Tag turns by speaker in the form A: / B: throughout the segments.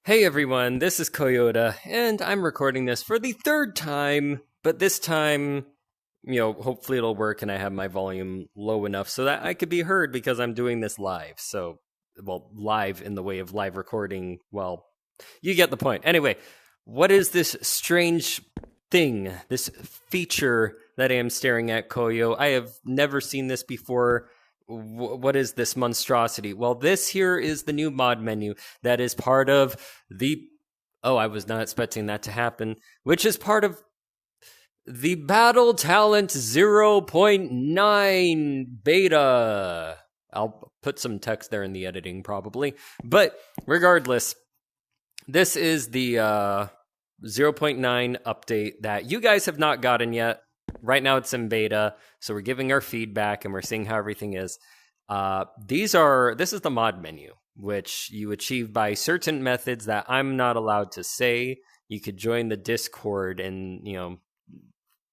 A: Hey everyone, this is Coyoda, and I'm recording this for the third time, but this time, hopefully it'll work and I have my volume low enough so that I could be heard because I'm doing this live. So, live in the way of live recording, you get the point. Anyway, what is this strange thing, this feature that I am staring at, Koyo? I have never seen this before. What is this monstrosity? Well, this here is the new mod menu that is part of the... Oh, I was not expecting that to happen. Which is part of the Battle Talent 0.9 beta. I'll put some text there in the editing, probably. But regardless, this is the 0.9 update that you guys have not gotten yet. Right now it's in beta, so we're giving our feedback and we're seeing how everything is. This is the mod menu, which you achieve by certain methods that I'm not allowed to say. You could join the Discord and,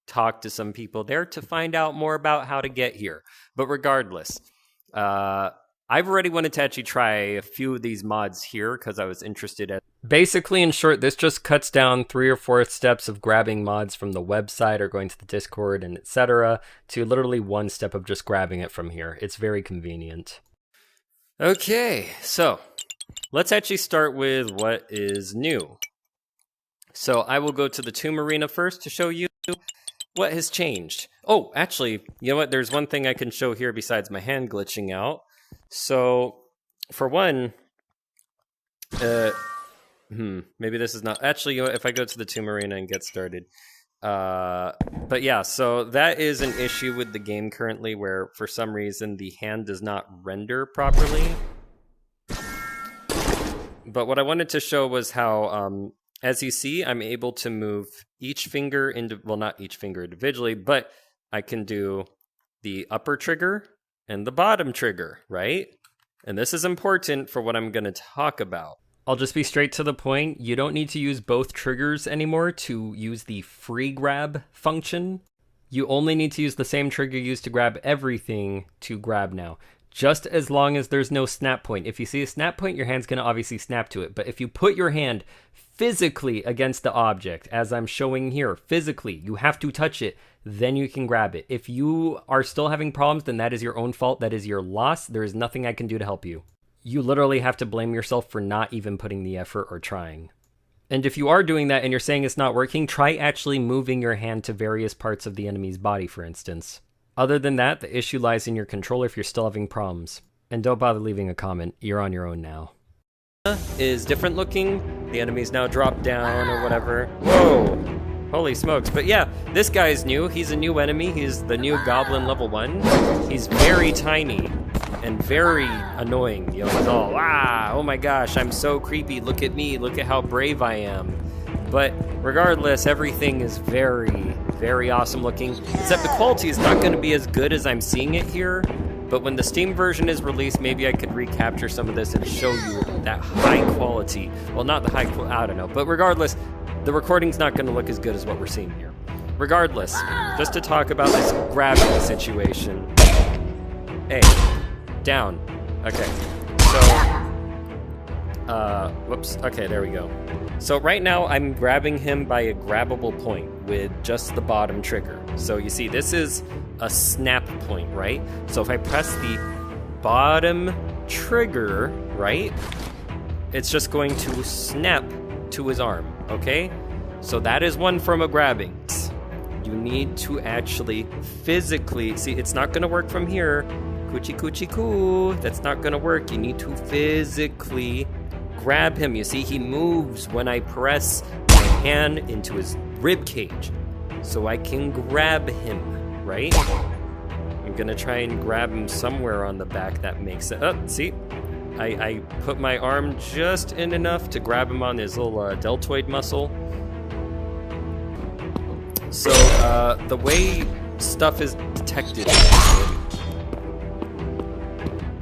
A: talk to some people there to find out more about how to get here. But regardless, I've already wanted to actually try a few of these mods here because I was interested in. Basically, in short, this just cuts down 3 or 4 steps of grabbing mods from the website or going to the Discord and etc. to literally 1 step of just grabbing it from here. It's very convenient. Okay, so let's actually start with what is new. So I will go to the Tomb Arena first to show you what has changed. Oh, actually, you know what? There's one thing I can show here besides my hand glitching out. So, for one, maybe this is not... Actually, if I go to the Tomb Arena and get started. But yeah, so that is an issue with the game currently where, for some reason, the hand does not render properly. But what I wanted to show was how, as you see, I'm able to move each finger not each finger individually, but I can do the upper trigger and the bottom trigger, right? And this is important for what I'm going to talk about. I'll just be straight to the point. You don't need to use both triggers anymore to use the free grab function. You only need to use the same trigger used to grab everything to grab now. Just as long as there's no snap point. If you see a snap point, your hand's going to obviously snap to it. But if you put your hand physically against the object, as I'm showing here, physically, you have to touch it, then you can grab it. If you are still having problems, then that is your own fault. That is your loss. There is nothing I can do to help you. You literally have to blame yourself for not even putting the effort or trying. And if you are doing that and you're saying it's not working, try actually moving your hand to various parts of the enemy's body, for instance. Other than that, the issue lies in your controller if you're still having problems. And don't bother leaving a comment. You're on your own now. Is different looking. The enemies now drop down or whatever. Whoa! Holy smokes. But yeah, this guy is new. He's a new enemy. He's the new Goblin level 1. He's very tiny and very annoying. He's all, oh my gosh, I'm so creepy. Look at me. Look at how brave I am. But regardless, everything is very, very awesome looking. Except the quality is not going to be as good as I'm seeing it here. But when the Steam version is released, maybe I could recapture some of this and show you that high quality. Well, not the high quality, I don't know. But regardless, the recording's not going to look as good as what we're seeing here. Regardless, just to talk about this grabbing situation. Hey, down. Okay, so, whoops. Okay, there we go. So right now, I'm grabbing him by a grabbable point with just the bottom trigger. So you see, this is a snap point, right? So if I press the bottom trigger, right, it's just going to snap to his arm, okay? So that is one form of grabbing. You need to actually physically... See, it's not going to work from here. Coochie coochie coo. That's not going to work. You need to physically grab him. You see, he moves when I press my hand into his rib cage. So I can grab him, right? I'm gonna try and grab him somewhere on the back that makes it. Oh, see? I put my arm just in enough to grab him on his little deltoid muscle. So, the way stuff is detected...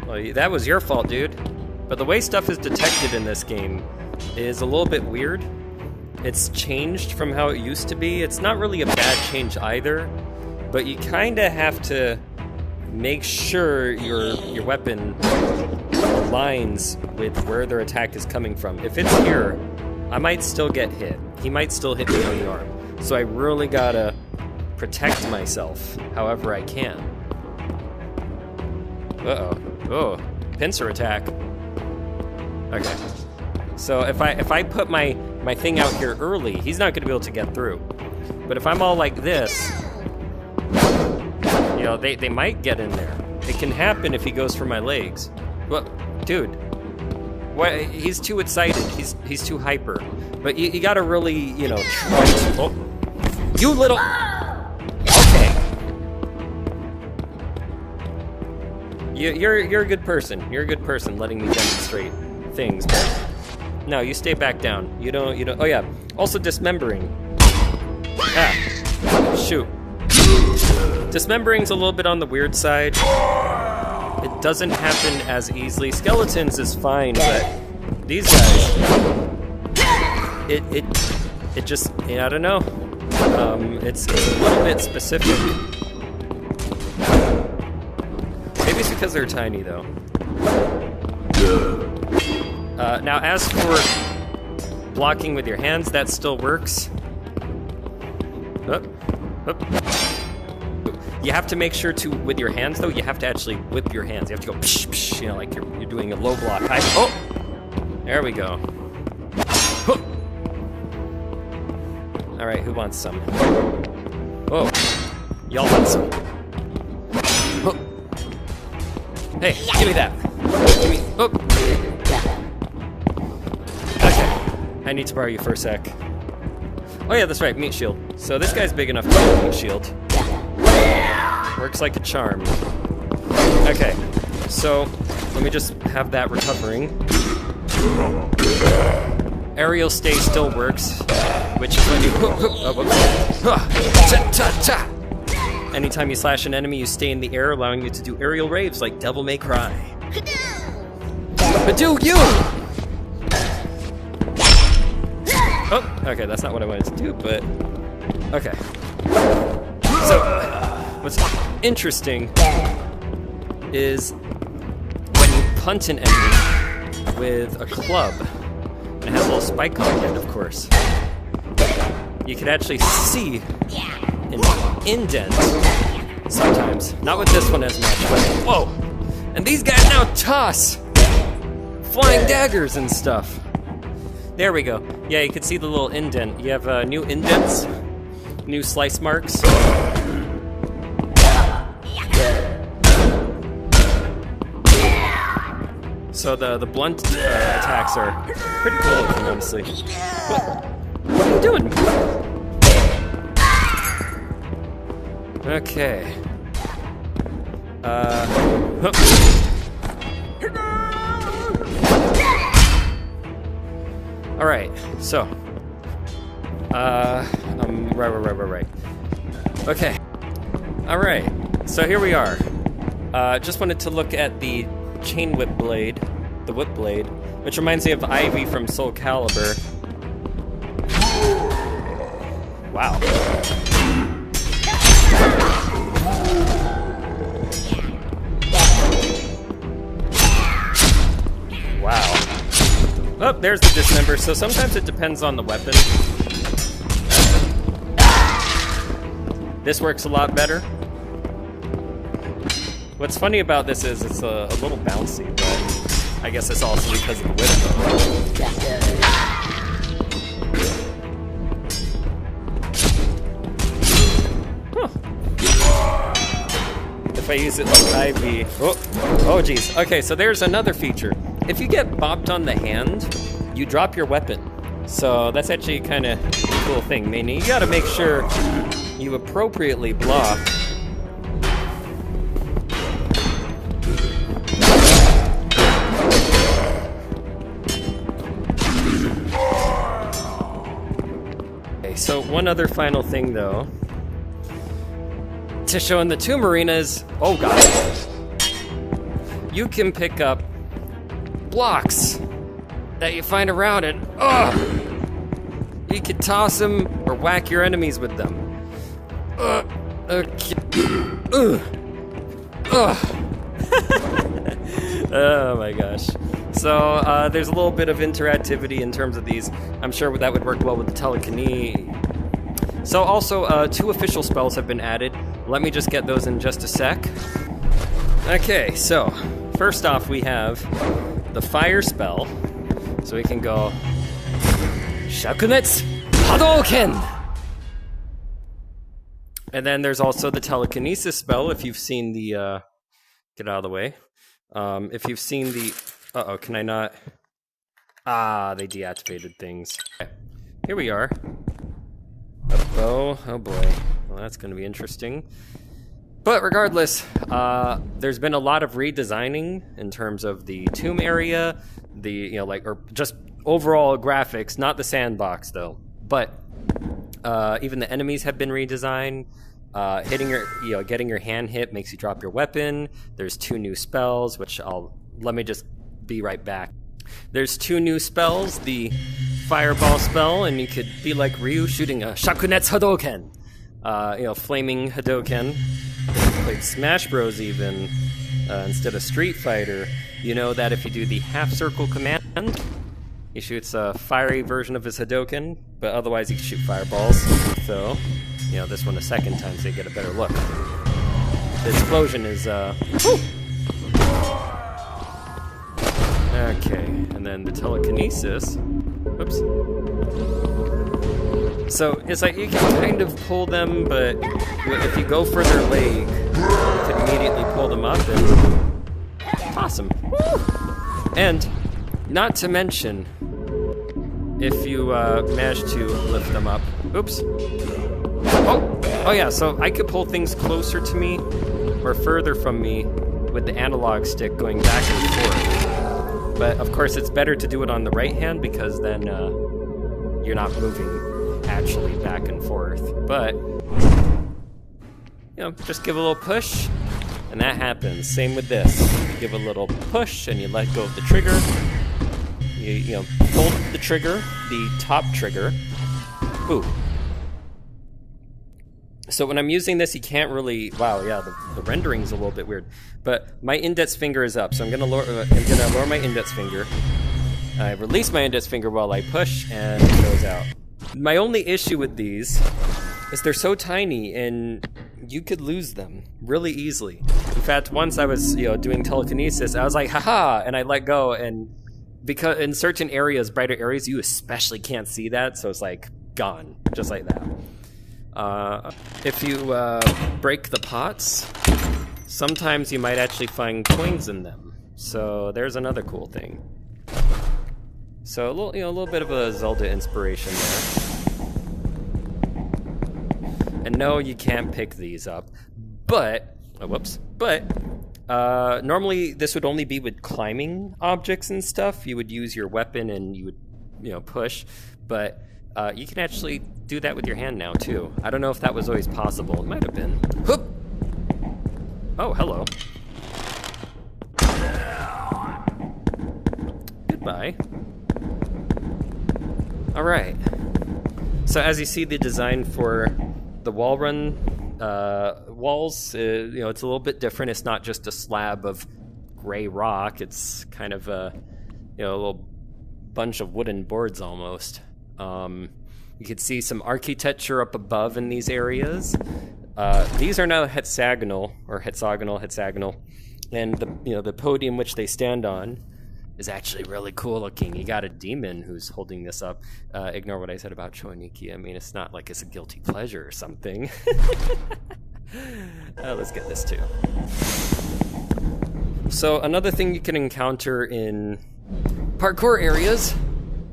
A: Well, that was your fault, dude. But the way stuff is detected in this game is a little bit weird. It's changed from how it used to be. It's not really a bad change either, but you kind of have to make sure your weapon aligns with where their attack is coming from. If it's here, I might still get hit. He might still hit me on the arm. So I really gotta protect myself however I can. Uh-oh. Oh, pincer attack. Okay. So if I put my thing out here early, he's not gonna be able to get through. But if I'm all like this, you know, they might get in there. It can happen if he goes for my legs. Well, dude, what? He's too excited. He's too hyper. But you gotta really, you know, try to. Oh, you little. Okay. You're a good person. You're a good person, letting me demonstrate things. But no, you stay back down. You don't. Oh yeah. Also dismembering. Ah, shoot. Dismembering's a little bit on the weird side. It doesn't happen as easily. Skeletons is fine, but these guys, it just, I don't know. It's a little bit specific. Maybe it's because they're tiny, though. Now, as for blocking with your hands, that still works. Up. You have to make sure to, with your hands though, you have to actually whip your hands. You have to go psh, psh, you know, like you're doing a low block. Oh! There we go. Alright, who wants some? Oh, y'all want some. Hey, give me that. Give me, oh! Okay, I need to borrow you for a sec. Oh yeah, that's right, meat shield. So this guy's big enough to get a meat shield. Works like a charm. Okay, so let me just have that recovering. Aerial stay still works, which is when you... Anytime you slash an enemy, you stay in the air, allowing you to do aerial raves like Devil May Cry. But do you! Oh, okay, that's not what I wanted to do, but... Okay. So, what's interesting is when you punt an enemy with a club, and it has a little spike on the end, of course, you can actually see an indent sometimes. Not with this one as much, but whoa! And these guys now toss flying daggers and stuff. There we go. Yeah, you can see the little indent. You have new indents, new slice marks. So the blunt attacks are pretty cool looking, honestly. What are you doing? Okay. Alright, so. Right. Okay. Alright, so here we are. Just wanted to look at the chain whip blade, the whip blade, which reminds me of Ivy from Soul Calibur. Wow. Wow. Oh, there's the dismember. So sometimes it depends on the weapon. This works a lot better. What's funny about this is it's a little bouncy, but I guess it's also because of the whip. Huh. If I use it like IV... Oh geez. Okay, so there's another feature. If you get bopped on the hand, you drop your weapon. So that's actually kind of a cool thing. Meaning you gotta make sure you appropriately block. Okay, so one other final thing though, to show in the Tomb Arenas, oh god, you can pick up blocks that you find around it. You can toss them or whack your enemies with them. Okay. Oh my gosh. So there's a little bit of interactivity in terms of these. I'm sure that would work well with the telekinesis. So also 2 official spells have been added. Let me just get those in just a sec. Okay, so first off we have the fire spell. So we can go Shakunetsu Hadouken! And then there's also the telekinesis spell if you've seen the get out of the way. If you've seen the can I not? They deactivated things. Okay. Here we are. Oh boy. Well, that's going to be interesting. But regardless, there's been a lot of redesigning in terms of the tomb area, or just overall graphics, not the sandbox though. But even the enemies have been redesigned. Getting your hand hit makes you drop your weapon. There's 2 new spells, which let me just be right back. There's 2 new spells, the fireball spell, and you could be like Ryu shooting a Shakunetsu Hadouken. Flaming Hadouken. If you played Smash Bros even, instead of Street Fighter, you know that if you do the half circle command, he shoots a fiery version of his Hadouken, but otherwise he can shoot fireballs. So, this one a second time so you get a better look. The explosion is, woo! Okay, and then the telekinesis. Oops. So it's like you can kind of pull them, but if you go for their leg, you can immediately pull them up and awesome. And not to mention, if you manage to lift them up. Oops. Oh yeah, so I could pull things closer to me or further from me with the analog stick going back and forth. But of course it's better to do it on the right hand because then you're not moving actually back and forth. But, just give a little push and that happens. Same with this. You give a little push and you let go of the trigger. You pull the trigger, the top trigger. Ooh. So when I'm using this, you can't really. Wow, yeah, the rendering's a little bit weird. But my index finger is up, so I'm gonna lower my index finger. I release my index finger while I push, and it goes out. My only issue with these is they're so tiny, and you could lose them really easily. In fact, once I was doing telekinesis, I was like, haha, and I let go, and because in certain areas, brighter areas, you especially can't see that, so it's like gone, just like that. If you break the pots, sometimes you might actually find coins in them. So there's another cool thing. So a little bit of a Zelda inspiration there. And no, you can't pick these up. But normally this would only be with climbing objects and stuff. You would use your weapon and you would push, but you can actually do that with your hand now, too. I don't know if that was always possible. It might have been. Whoop! Oh, hello. Goodbye. Alright. So as you see, the design for the wall run walls, it's a little bit different. It's not just a slab of gray rock. It's kind of a little bunch of wooden boards almost. You can see some architecture up above in these areas. These are now hexagonal, and the podium which they stand on is actually really cool looking. You got a demon who's holding this up. Ignore what I said about Choiniki. I mean, it's not like it's a guilty pleasure or something. Let's get this too. So another thing you can encounter in parkour areas.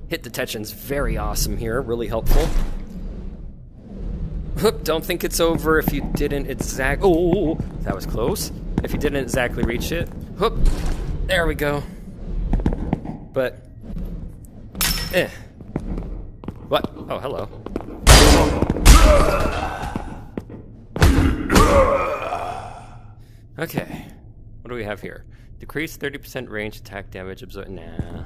A: Hit detection's very awesome here, really helpful. Whoop, don't think it's over if you didn't exactly. Oh, that was close. If you didn't exactly reach it. Whoop, there we go. But, What? Oh, hello. Okay, what do we have here? Decrease 30% range attack damage, absorb. Nah.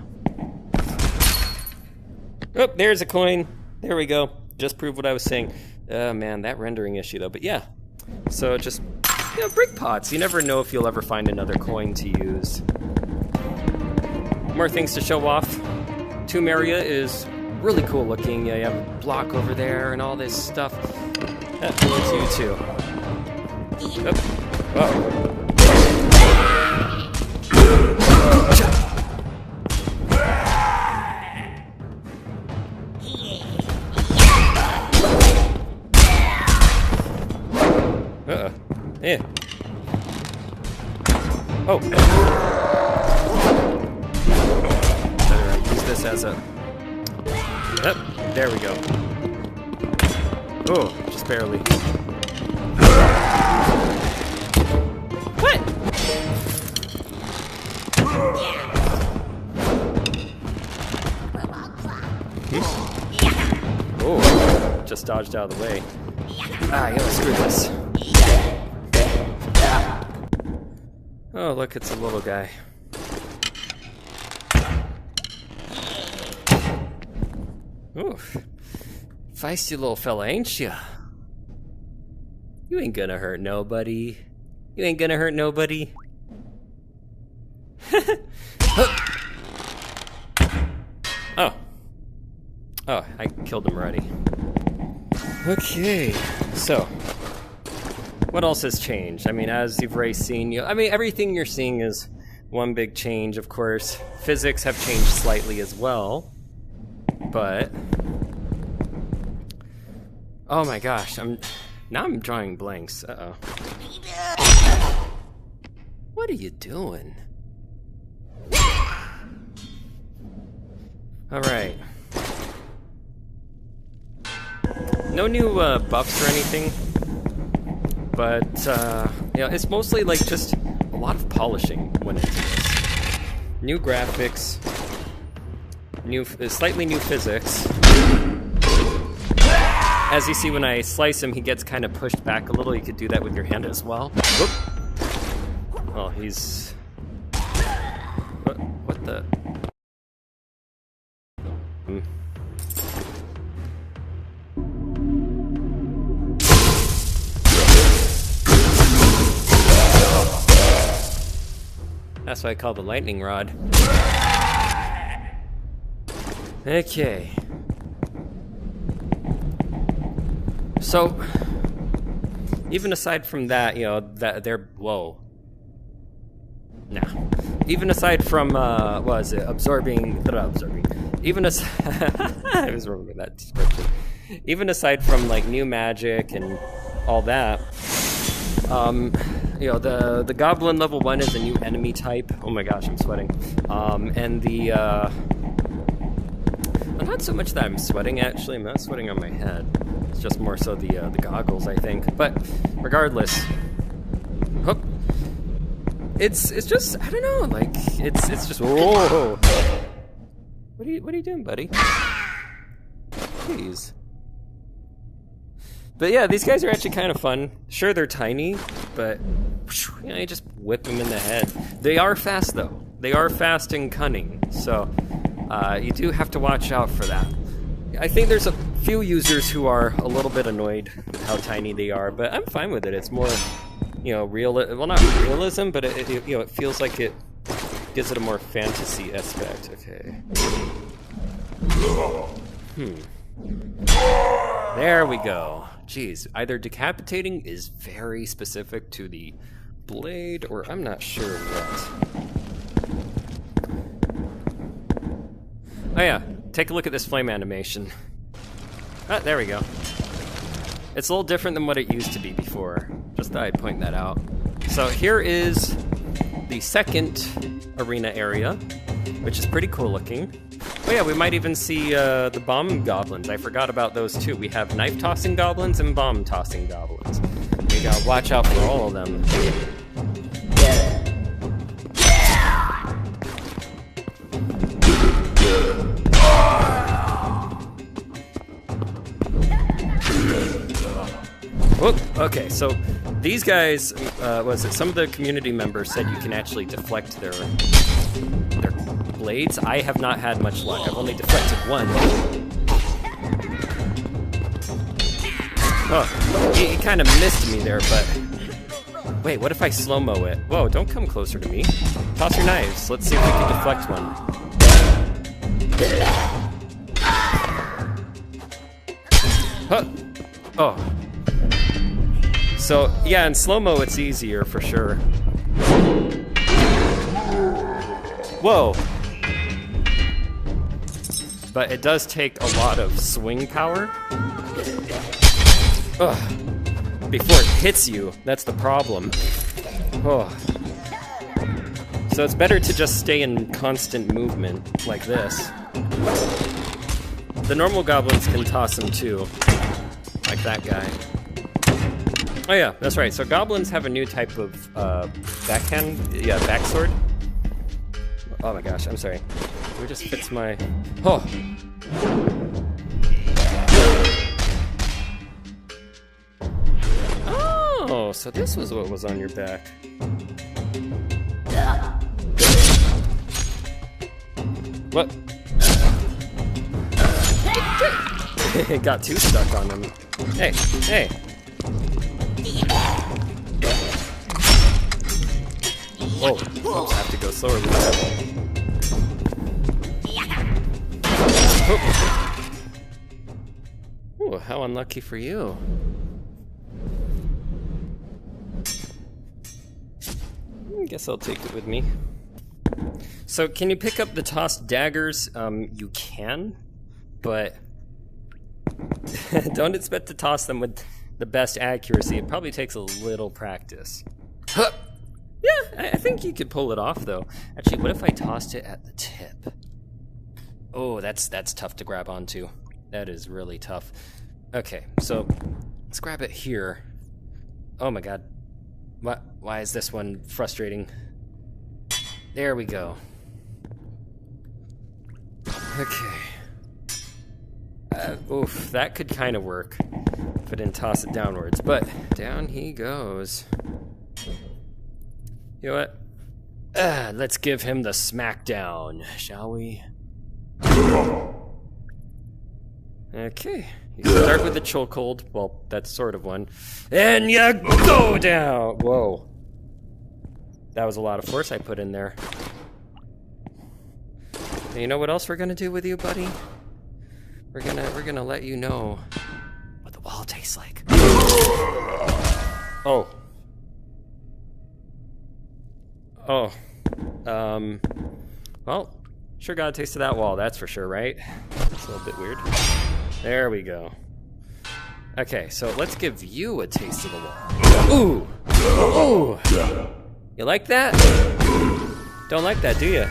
A: Oh, there's a coin. There we go. Just proved what I was saying. Oh man, that rendering issue though. But yeah, so just brick pots. You never know if you'll ever find another coin to use. more things to show off. Tomb area is really cool looking. Yeah, you have a block over there and all this stuff. It's you too. Oop. Whoa. Yeah. Oh. Better use this as a... Yep, there we go. Oh, just barely. What? Oh, just dodged out of the way. Ah, yeah, screw this. Oh, look, it's a little guy. Oof. Feisty little fella, ain't ya? You ain't gonna hurt nobody. You ain't gonna hurt nobody. Oh. Oh, I killed him already. Okay, so. What else has changed? I mean, as you've already seen, everything you're seeing is one big change, of course. Physics have changed slightly as well, but... Oh my gosh, now I'm drawing blanks. Uh-oh. What are you doing? Alright. No new buffs or anything. But, it's mostly like just a lot of polishing went into this. New graphics, slightly new physics. As you see when I slice him, he gets kind of pushed back a little. You could do that with your hand as well. Whoop. Oh, he's... What the... That's what I call the lightning rod. Okay. So, even aside from that, that they're... Whoa. Nah. Even aside from, what is it? Absorbing... Even as... I was wrong with that description. Even aside from, like, new magic and all that, the Goblin level 1 is a new enemy type. Oh my gosh, I'm sweating. And the, not so much that I'm sweating, actually. I'm not sweating on my head. It's just more so the goggles, I think. But, regardless. Hook. It's just, I don't know, like, it's just, whoa. What are you doing, buddy? Please. But yeah, these guys are actually kind of fun. Sure, they're tiny, but you just whip them in the head. They are fast, though. They are fast and cunning, so you do have to watch out for that. I think there's a few users who are a little bit annoyed with how tiny they are, but I'm fine with it. It's more, real. Well, not realism, but it feels like it gives it a more fantasy aspect. Okay. There we go. Jeez, either decapitating is very specific to the blade, or I'm not sure what. Oh yeah, take a look at this flame animation. Ah, there we go. It's a little different than what it used to be before. Just thought I'd point that out. So here is the second arena area, which is pretty cool looking. Oh yeah, we might even see the bomb goblins. I forgot about those too. We have knife-tossing goblins and bomb-tossing goblins. We gotta watch out for all of them. Whoop, okay, so these guys, some of the community members said you can actually deflect their blades. I have not had much luck. I've only deflected one. Oh, he kind of missed me there, but... Wait, what if I slow-mo it? Whoa, don't come closer to me. Toss your knives. Let's see if we can deflect one. Huh. Oh. So, yeah, in slow-mo it's easier for sure. Whoa. But it does take a lot of swing power. Ugh. Before it hits you, that's the problem. Oh. So it's better to just stay in constant movement, like this. The normal goblins can toss them too, like that guy. Oh yeah, that's right. So goblins have a new type of backsword. Oh my gosh, I'm sorry. It just fits my... Oh! Oh, so this was what was on your back. What? It got too stuck on him. Hey, hey! Whoa, I have to go slower with that. Ooh, how unlucky for you. I guess I'll take it with me. So, can you pick up the tossed daggers? You can, but don't expect to toss them with the best accuracy. It probably takes a little practice. Huh. Yeah, I think you could pull it off, though. Actually, what if I tossed it at the tip? Oh, that's tough to grab onto. That is really tough. Okay, so let's grab it here. Oh my god. Why is this one frustrating? There we go. Okay. Oof, that could kind of work if I didn't toss it downwards, but down he goes. You know what? Let's give him the smackdown, shall we? Okay, you start with the chokehold. Well, that's sort of one. And you go down! Whoa. That was a lot of force I put in there. And you know what else we're gonna do with you, buddy? We're gonna let you know what the wall tastes like. Oh. Oh. Well, sure got a taste of that wall, that's for sure, right? It's a little bit weird. There we go. Okay, so let's give you a taste of the wall. Ooh! Ooh! You like that? Don't like that, do you?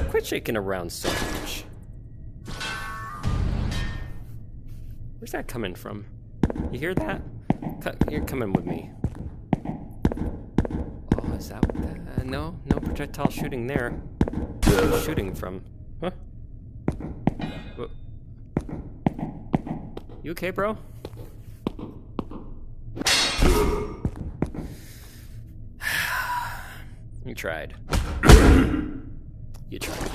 A: Quit shaking around so much. Where's that coming from? You hear that? You're coming with me. Oh, is that what that... no projectile shooting there. Where's it shooting from? Huh? You okay, bro? You tried. You tried.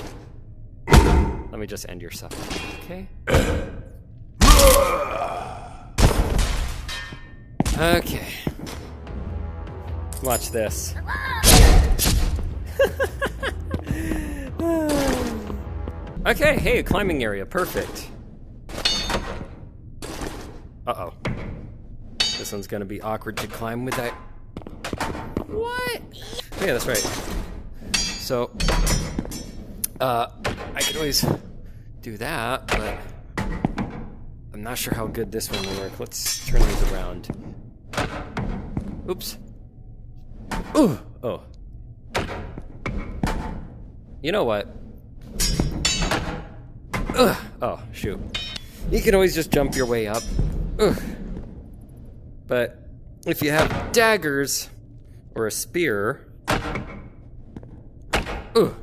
A: Let me just end your suffering, okay? Okay. Watch this. Okay, hey, a climbing area, perfect. Uh-oh. This one's gonna be awkward to climb with that. What? Oh, yeah, that's right. So, I could always do that, but I'm not sure how good this one will work. Let's turn these around. Oops. Ooh! Oh. You know what? Ugh. Oh, shoot. You can always just jump your way up. Ugh. But if you have daggers or a spear, ugh,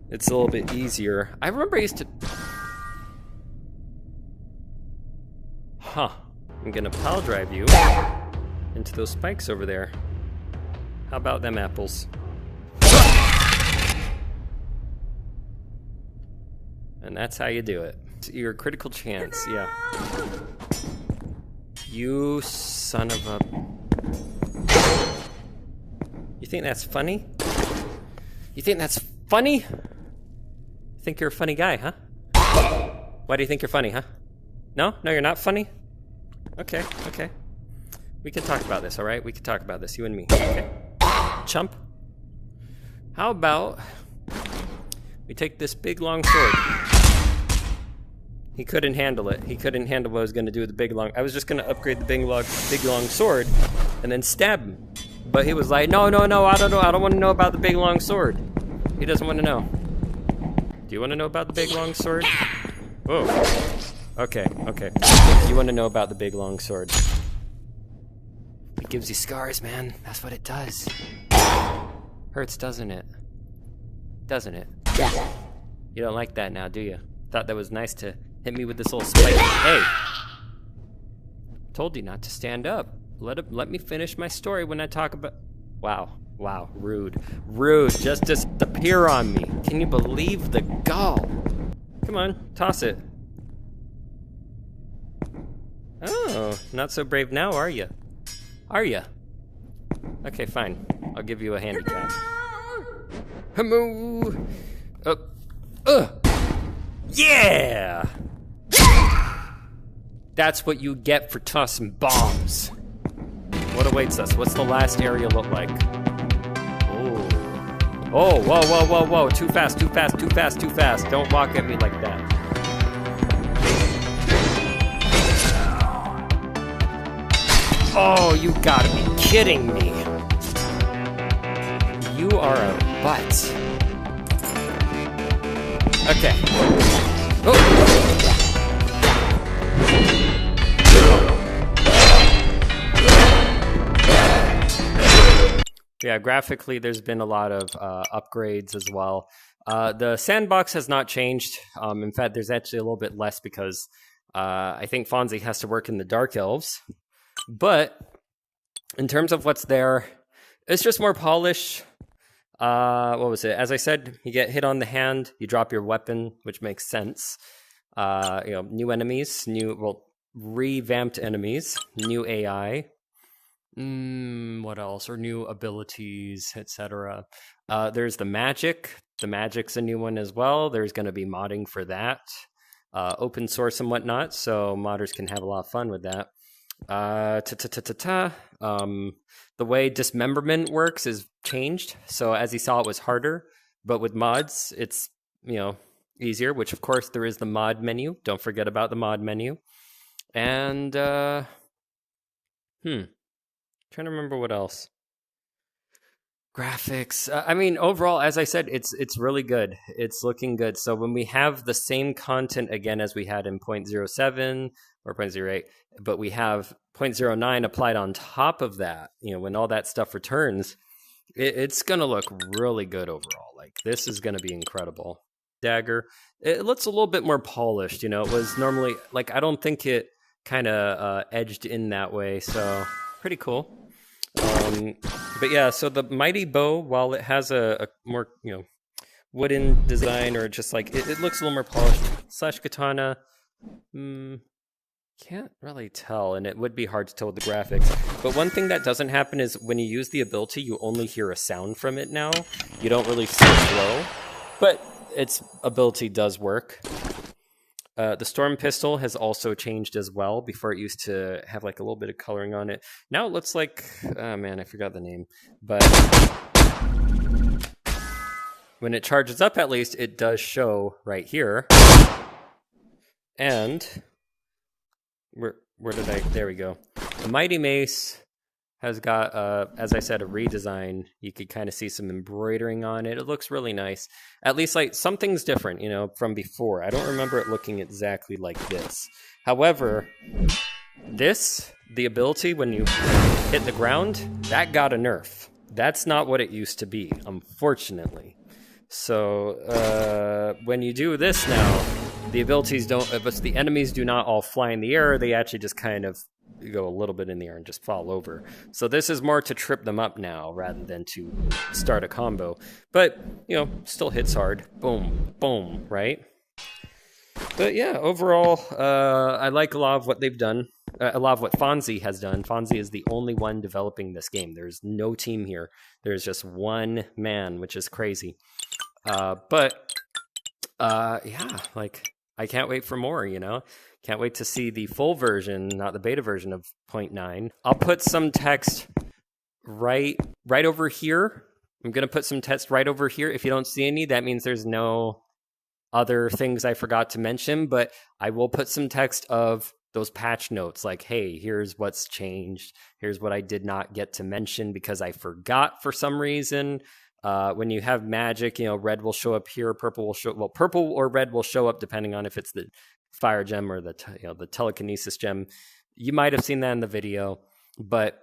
A: it's a little bit easier. I remember I used to... Huh. I'm gonna pile drive you into those spikes over there. How about them apples? And that's how you do it. Your critical chance, yeah. You son of a... You think that's funny? You think that's funny? You think you're a funny guy, huh? Why do you think you're funny, huh? No? No, you're not funny? Okay, okay. We can talk about this, all right? We can talk about this, you and me. Okay. Chump. How about we take this big long sword? He couldn't handle it. He couldn't handle what I was going to do with the big long. I was just going to upgrade the big long sword and then stab him. But he was like, no, no, no, I don't know. I don't want to know about the big long sword. He doesn't want to know. Do you want to know about the big long sword? Whoa. Okay, okay. You want to know about the big long sword. It gives you scars, man. That's what it does. Hurts, doesn't it? Doesn't it? Yeah. You don't like that now, do you? Thought that was nice to hit me with this little spike. Hey! Told you not to stand up. Let me finish my story when I talk about... Wow. Wow. Rude. Rude. Just disappear on me. Can you believe the gall? Come on. Toss it. Oh. Not so brave now, are you? Are you? Okay, fine. I'll give you a handicap. Hello. Yeah! That's what you get for tossing bombs. What awaits us? What's the last area look like? Oh. Oh, whoa, whoa, whoa, whoa. Too fast, too fast, too fast, too fast. Don't walk at me like that. Oh, you gotta be kidding me. You are a butt. Okay. Oh. Yeah, graphically, there's been a lot of upgrades as well. The sandbox has not changed. In fact, there's actually a little bit less because I think Fonzie has to work in the Dark Elves. But in terms of what's there, it's just more polish. What was it? As I said, you get hit on the hand, you drop your weapon, which makes sense. New enemies, revamped enemies, new AI. What else? Or new abilities, etc. There's the magic. The magic's a new one as well. There's going to be modding for that. Open source and whatnot, so modders can have a lot of fun with that. The way dismemberment works is changed. So as you saw, it was harder, but with mods, it's, easier, which of course there is the mod menu. Don't forget about the mod menu. And, trying to remember what else. Graphics. Overall, as I said, it's really good. It's looking good. So when we have the same content again as we had in 0.07 or 0.08, but we have 0.09 applied on top of that, when all that stuff returns, it's going to look really good overall. Like, this is going to be incredible. Dagger. It looks a little bit more polished, It was normally, I don't think it kind of edged in that way, so pretty cool. But yeah, so the mighty bow, while it has a more, wooden design, or just it looks a little more polished, / katana, can't really tell, and it would be hard to tell with the graphics. But one thing that doesn't happen is when you use the ability, you only hear a sound from it now. You don't really see it glow, but its ability does work. The storm pistol has also changed as well. Before it used to have a little bit of coloring on it. Now it looks like, oh man, I forgot the name. But when it charges up, at least, it does show right here. And where did there we go. The mighty mace has got, as I said, a redesign. You could kind of see some embroidering on it. It looks really nice. At least something's different, from before. I don't remember it looking exactly like this. However, the ability when you hit the ground, that got a nerf. That's not what it used to be, unfortunately. So when you do this now, the abilities but the enemies do not all fly in the air. They actually just kind of go a little bit in the air and just fall over. So this is more to trip them up now rather than to start a combo. But, still hits hard. Boom, boom, right? But yeah, overall, I like a lot of what they've done. A lot of what Fonzie has done. Fonzie is the only one developing this game. There's no team here. There's just one man, which is crazy. But Yeah, like I can't wait for more, you know? Can't wait to see the full version, not the beta version of 0.9. I'll put some text right over here. I'm going to put some text right over here. If you don't see any, that means there's no other things I forgot to mention, but I will put some text of those patch notes like, hey, here's what's changed. Here's what I did not get to mention because I forgot for some reason. When you have magic, red will show up here, purple will show, well, purple or red will show up depending on if it's the fire gem or the telekinesis gem. You might have seen that in the video, but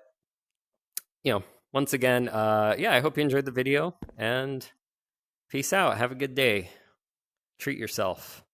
A: once again, I hope you enjoyed the video and peace out. Have a good day. Treat yourself.